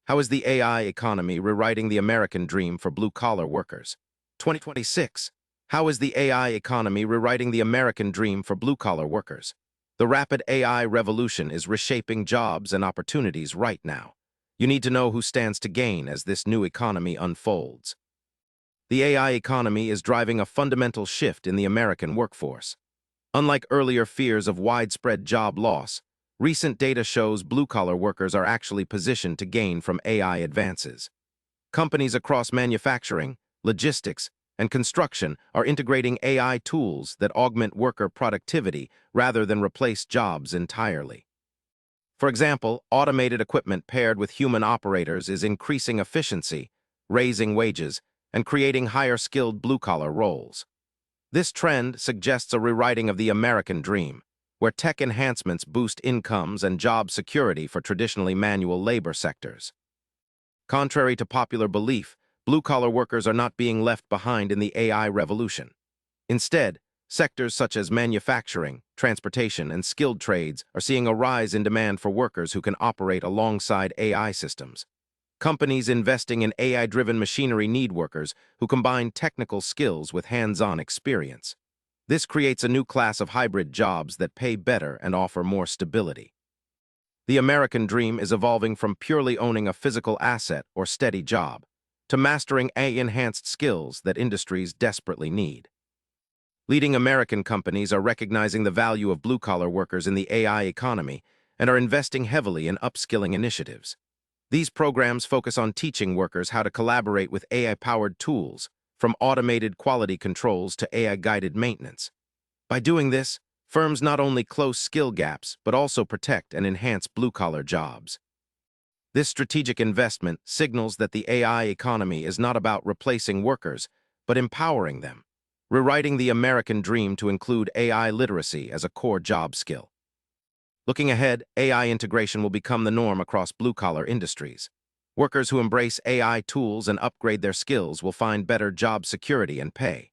How is the AI economy rewriting the American dream for blue-collar workers? 2026. How is the AI economy rewriting the American dream for blue-collar workers? The rapid AI revolution is reshaping jobs and opportunities right now. You need to know who stands to gain as this new economy unfolds. The AI economy is driving a fundamental shift in the American workforce. Unlike earlier fears of widespread job loss, recent data shows blue-collar workers are actually positioned to gain from AI advances. Companies across manufacturing, logistics, and construction are integrating AI tools that augment worker productivity rather than replace jobs entirely. For example, automated equipment paired with human operators is increasing efficiency, raising wages, and creating higher-skilled blue-collar roles. This trend suggests a rewriting of the American dream, where tech enhancements boost incomes and job security for traditionally manual labor sectors. Contrary to popular belief, blue-collar workers are not being left behind in the AI revolution. Instead, sectors such as manufacturing, transportation, and skilled trades are seeing a rise in demand for workers who can operate alongside AI systems. Companies investing in AI-driven machinery need workers who combine technical skills with hands-on experience. This creates a new class of hybrid jobs that pay better and offer more stability. The American dream is evolving from purely owning a physical asset or steady job to mastering AI-enhanced skills that industries desperately need. Leading American companies are recognizing the value of blue-collar workers in the AI economy and are investing heavily in upskilling initiatives. These programs focus on teaching workers how to collaborate with AI-powered tools, from automated quality controls to AI-guided maintenance. By doing this, firms not only close skill gaps, but also protect and enhance blue-collar jobs. This strategic investment signals that the AI economy is not about replacing workers, but empowering them, rewriting the American dream to include AI literacy as a core job skill. Looking ahead, AI integration will become the norm across blue-collar industries. Workers who embrace AI tools and upgrade their skills will find better job security and pay.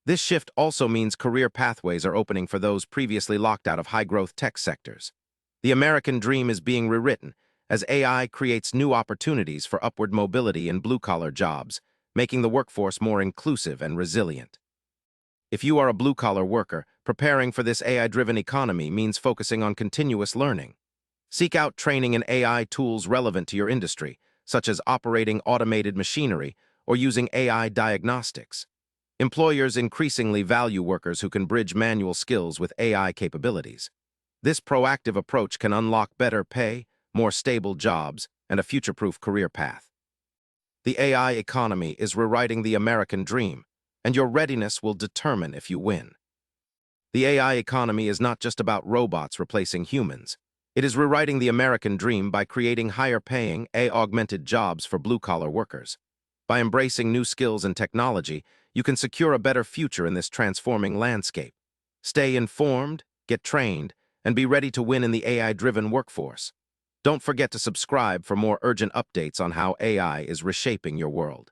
This shift also means career pathways are opening for those previously locked out of high-growth tech sectors. The American dream is being rewritten as AI creates new opportunities for upward mobility in blue-collar jobs, making the workforce more inclusive and resilient. If you are a blue-collar worker, preparing for this AI-driven economy means focusing on continuous learning. Seek out training in AI tools relevant to your industry, such as operating automated machinery or using AI diagnostics. Employers increasingly value workers who can bridge manual skills with AI capabilities. This proactive approach can unlock better pay, more stable jobs, and a future-proof career path. The AI economy is rewriting the American dream, and your readiness will determine if you win. The AI economy is not just about robots replacing humans. It is rewriting the American dream by creating higher-paying, AI-augmented jobs for blue-collar workers. By embracing new skills and technology, you can secure a better future in this transforming landscape. Stay informed, get trained, and be ready to win in the AI-driven workforce. Don't forget to subscribe for more urgent updates on how AI is reshaping your world.